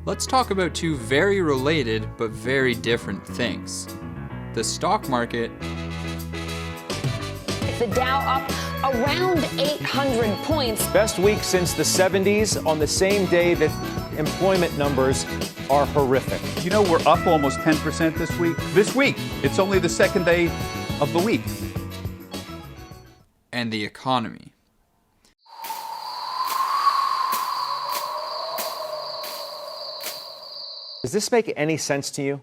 Let's talk about two very related but very different things. The stock market. The Dow up around 800 points. Best week since the 70s on the same day that employment numbers are horrific. You know, we're up almost 10% this week. This week, it's only the second day of the week. And the economy. Does this make any sense to you?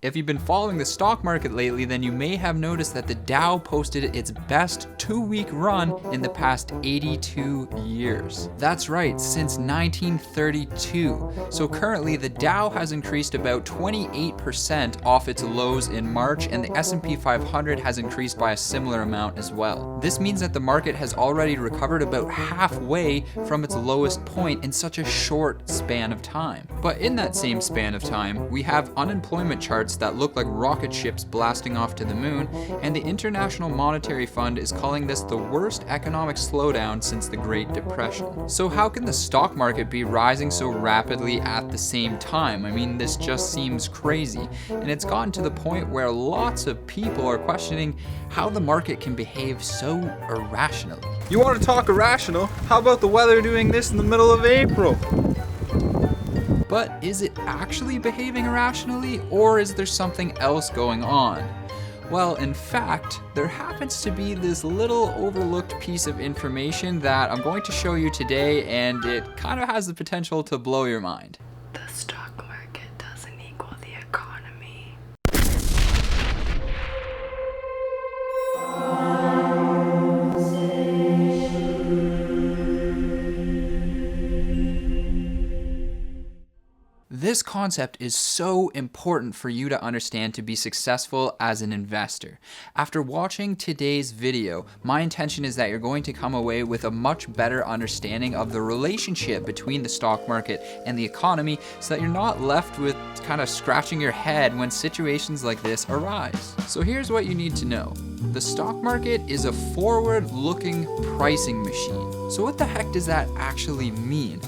If you've been following the stock market lately, then you may have noticed that the Dow posted its best 2-week run in the past 82 years. That's right, since 1932. So currently, the Dow has increased about 28% off its lows in March, and the S&P 500 has increased by a similar amount as well. This means that the market has already recovered about halfway from its lowest point in such a short span of time. But in that same span of time, we have unemployment charts that look like rocket ships blasting off to the moon, and the International Monetary Fund is calling this the worst economic slowdown since the Great Depression. So how can the stock market be rising so rapidly at the same time? I mean, this just seems crazy, and it's gotten to the point where lots of people are questioning how the market can behave so irrationally. You want to talk irrational? How about the weather doing this in the middle of April? But is it actually behaving irrationally, or is there something else going on? Well, in fact, there happens to be this little overlooked piece of information that I'm going to show you today, and it kind of has the potential to blow your mind. The stock market doesn't equal the economy. This concept is so important for you to understand to be successful as an investor. After watching today's video, my intention is that you're going to come away with a much better understanding of the relationship between the stock market and the economy, so that you're not left with kind of scratching your head when situations like this arise. So here's what you need to know. The stock market is a forward-looking pricing machine. So what the heck does that actually mean?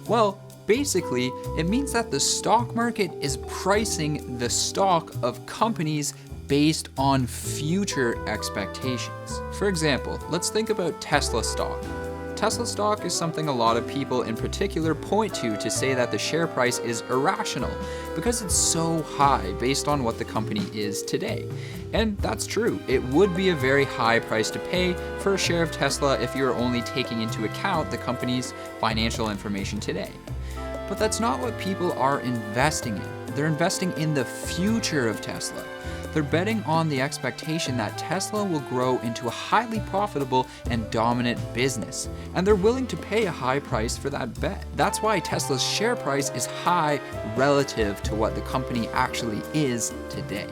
Well, basically, it means that the stock market is pricing the stock of companies based on future expectations. For example, let's think about Tesla stock. Tesla stock is something a lot of people in particular point to say that the share price is irrational because it's so high based on what the company is today. And that's true. It would be a very high price to pay for a share of Tesla if you're only taking into account the company's financial information today. But that's not what people are investing in. They're investing in the future of Tesla. They're betting on the expectation that Tesla will grow into a highly profitable and dominant business. And they're willing to pay a high price for that bet. That's why Tesla's share price is high relative to what the company actually is today.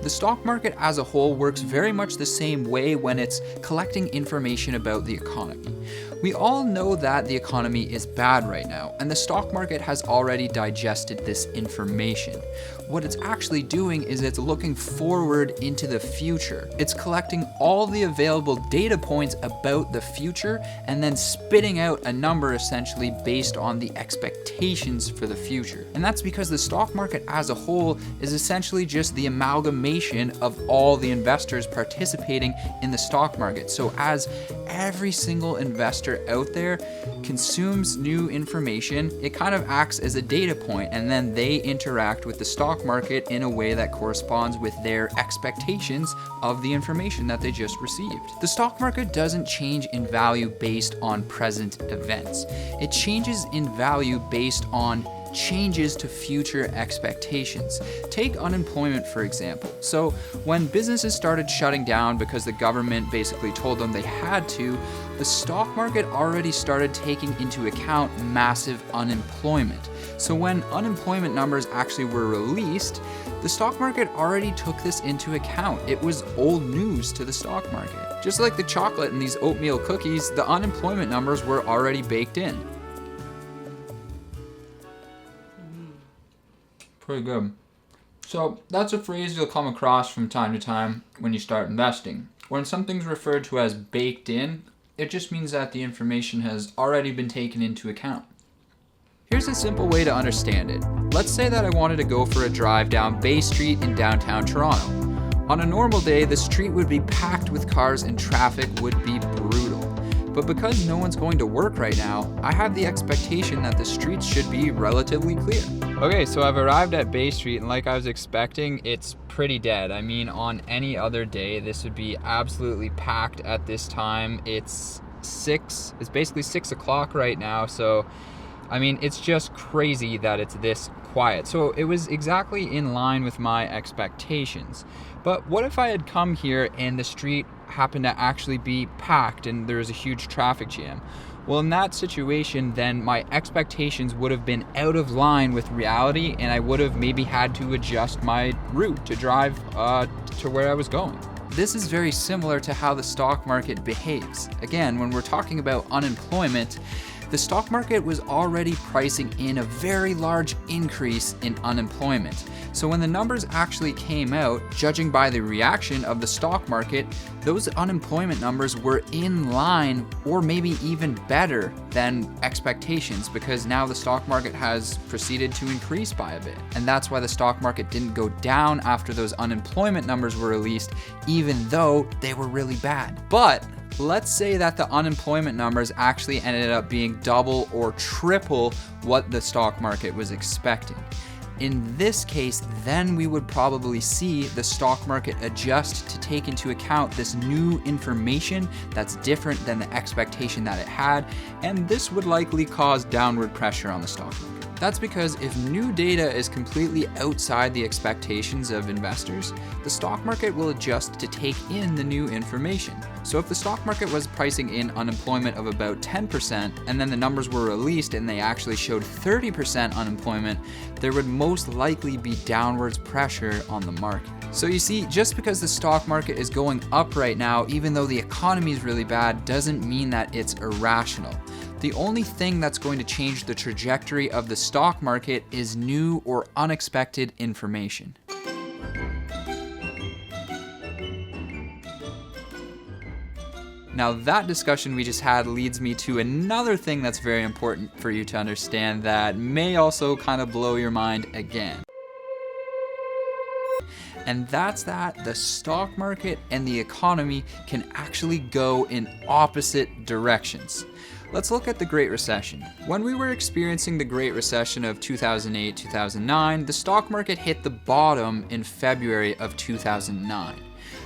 The stock market as a whole works very much the same way when it's collecting information about the economy. We all know that the economy is bad right now, and the stock market has already digested this information. What it's actually doing is it's looking forward into the future. It's collecting all the available data points about the future and then spitting out a number essentially based on the expectations for the future. And that's because the stock market as a whole is essentially just the amalgamation of all the investors participating in the stock market. So as every single investor out there consumes new information, it kind of acts as a data point, and then they interact with the stock market in a way that corresponds with their expectations of the information that they just received. The stock market doesn't change in value based on present events. It changes in value based on changes to future expectations. Take unemployment, for example. So when businesses started shutting down because the government basically told them they had to, the stock market already started taking into account massive unemployment. So when unemployment numbers actually were released, the stock market already took this into account. It was old news to the stock market. Just like the chocolate in these oatmeal cookies, the unemployment numbers were already baked in. Pretty good. So that's a phrase you'll come across from time to time when you start investing. When something's referred to as baked in, It just means that the information has already been taken into account. Here's a simple way to understand it. Let's say that I wanted to go for a drive down Bay Street in downtown Toronto. On a normal day, the street would be packed with cars and traffic would be brutal. But because no one's going to work right now, I have the expectation that the streets should be relatively clear. Okay, so I've arrived at Bay Street, and like I was expecting, it's pretty dead. I mean, on any other day, this would be absolutely packed at this time. It's basically 6 o'clock right now, so I mean, it's just crazy that it's this quiet. So it was exactly in line with my expectations. But what if I had come here and the street happened to actually be packed and there was a huge traffic jam? Well, in that situation, then my expectations would have been out of line with reality, and I would have maybe had to adjust my route to drive to where I was going. This is very similar to how the stock market behaves. Again, when we're talking about unemployment, the stock market was already pricing in a very large increase in unemployment. So when the numbers actually came out, judging by the reaction of the stock market, those unemployment numbers were in line or maybe even better than expectations, because now the stock market has proceeded to increase by a bit. And that's why the stock market didn't go down after those unemployment numbers were released, even though they were really bad. But let's say that the unemployment numbers actually ended up being double or triple what the stock market was expecting. In this case, then we would probably see the stock market adjust to take into account this new information that's different than the expectation that it had, and this would likely cause downward pressure on the stock market. That's because if new data is completely outside the expectations of investors, the stock market will adjust to take in the new information. So if the stock market was pricing in unemployment of about 10%, and then the numbers were released and they actually showed 30% unemployment, there would most likely be downwards pressure on the market. So you see, just because the stock market is going up right now, even though the economy is really bad, doesn't mean that it's irrational. The only thing that's going to change the trajectory of the stock market is new or unexpected information. Now that discussion we just had leads me to another thing that's very important for you to understand that may also kind of blow your mind again. And that's that the stock market and the economy can actually go in opposite directions. Let's look at the Great Recession. When we were experiencing the Great Recession of 2008-2009, the stock market hit the bottom in February of 2009.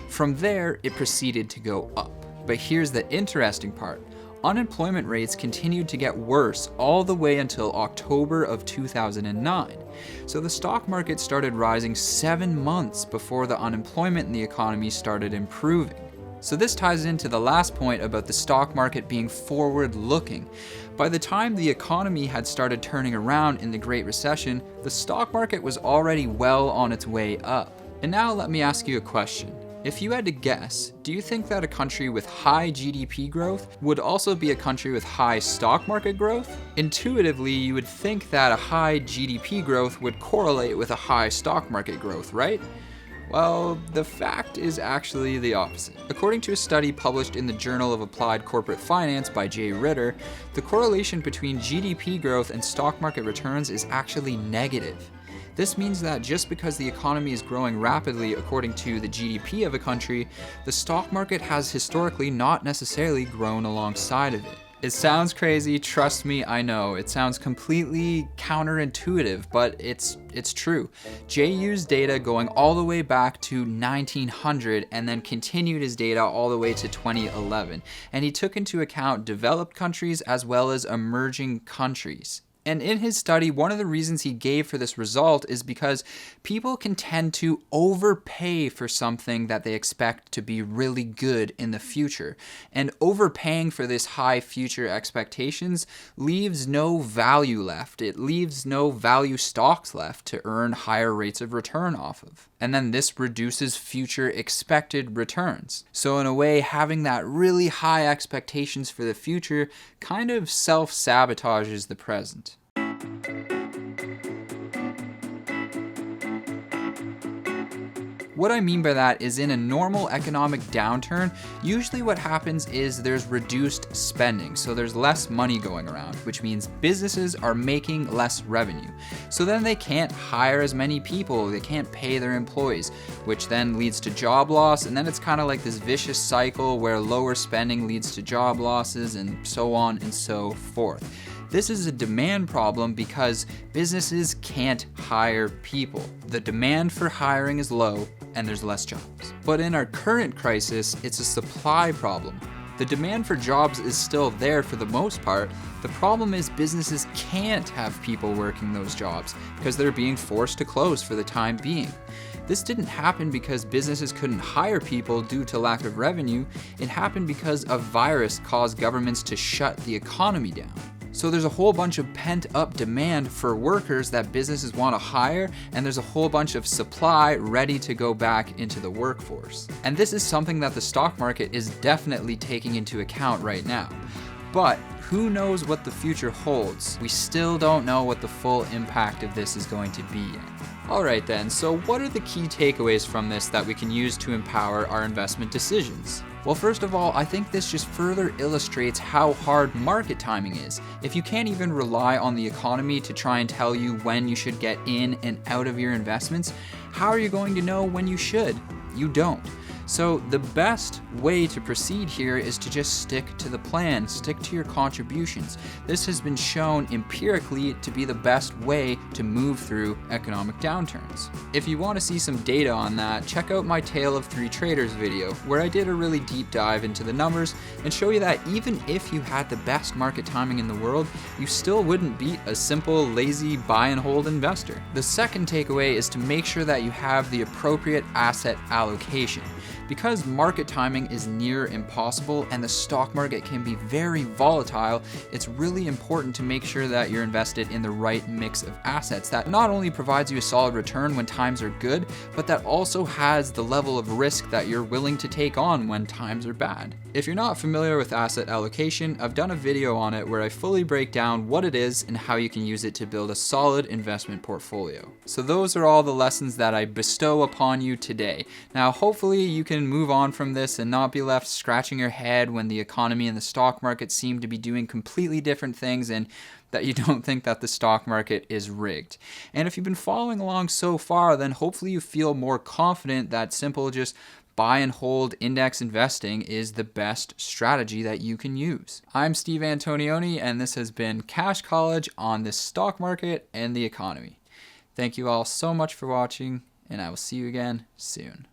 From there, it proceeded to go up. But here's the interesting part. Unemployment rates continued to get worse all the way until October of 2009. So the stock market started rising 7 months before the unemployment in the economy started improving. So this ties into the last point about the stock market being forward-looking. By the time the economy had started turning around in the Great Recession, the stock market was already well on its way up. And now let me ask you a question. If you had to guess, do you think that a country with high GDP growth would also be a country with high stock market growth? Intuitively, you would think that a high GDP growth would correlate with a high stock market growth, right? Well, the fact is actually the opposite. According to a study published in the Journal of Applied Corporate Finance by Jay Ritter, the correlation between GDP growth and stock market returns is actually negative. This means that just because the economy is growing rapidly according to the GDP of a country, the stock market has historically not necessarily grown alongside of it. It sounds crazy, trust me, I know. It sounds completely counterintuitive, but it's true. Jay used data going all the way back to 1900 and then continued his data all the way to 2011. And he took into account developed countries as well as emerging countries. And in his study, one of the reasons he gave for this result is because people can tend to overpay for something that they expect to be really good in the future. And overpaying for this high future expectations leaves no value left. It leaves no value stocks left to earn higher rates of return off of. And then this reduces future expected returns. So in a way, having that really high expectations for the future kind of self-sabotages the present. What I mean by that is in a normal economic downturn, usually what happens is there's reduced spending. So there's less money going around, which means businesses are making less revenue. So then they can't hire as many people, they can't pay their employees, which then leads to job loss. And then it's kind of like this vicious cycle where lower spending leads to job losses and so on and so forth. This is a demand problem because businesses can't hire people. The demand for hiring is low and there's less jobs. But in our current crisis, it's a supply problem. The demand for jobs is still there for the most part. The problem is businesses can't have people working those jobs because they're being forced to close for the time being. This didn't happen because businesses couldn't hire people due to lack of revenue. It happened because a virus caused governments to shut the economy down. So there's a whole bunch of pent-up demand for workers that businesses want to hire, and there's a whole bunch of supply ready to go back into the workforce. And this is something that the stock market is definitely taking into account right now. But who knows what the future holds? We still don't know what the full impact of this is going to be yet. Alright then, so what are the key takeaways from this that we can use to empower our investment decisions? Well, first of all, I think this just further illustrates how hard market timing is. If you can't even rely on the economy to try and tell you when you should get in and out of your investments, how are you going to know when you should? You don't. So the best way to proceed here is to just stick to the plan, stick to your contributions. This has been shown empirically to be the best way to move through economic downturns. If you want to see some data on that, check out my Tale of Three Traders video, where I did a really deep dive into the numbers and show you that even if you had the best market timing in the world, you still wouldn't beat a simple, lazy buy and hold investor. The second takeaway is to make sure that you have the appropriate asset allocation. Because market timing is near impossible and the stock market can be very volatile, it's really important to make sure that you're invested in the right mix of assets that not only provides you a solid return when times are good, but that also has the level of risk that you're willing to take on when times are bad. If you're not familiar with asset allocation, I've done a video on it where I fully break down what it is and how you can use it to build a solid investment portfolio. So those are all the lessons that I bestow upon you today. Now, hopefully you can move on from this and not be left scratching your head when the economy and the stock market seem to be doing completely different things and that you don't think that the stock market is rigged. And if you've been following along so far, then hopefully you feel more confident that simple just buy and hold index investing is the best strategy that you can use. I'm Steve Antonioni, and this has been Cash College on the stock market and the economy. Thank you all so much for watching, and I will see you again soon.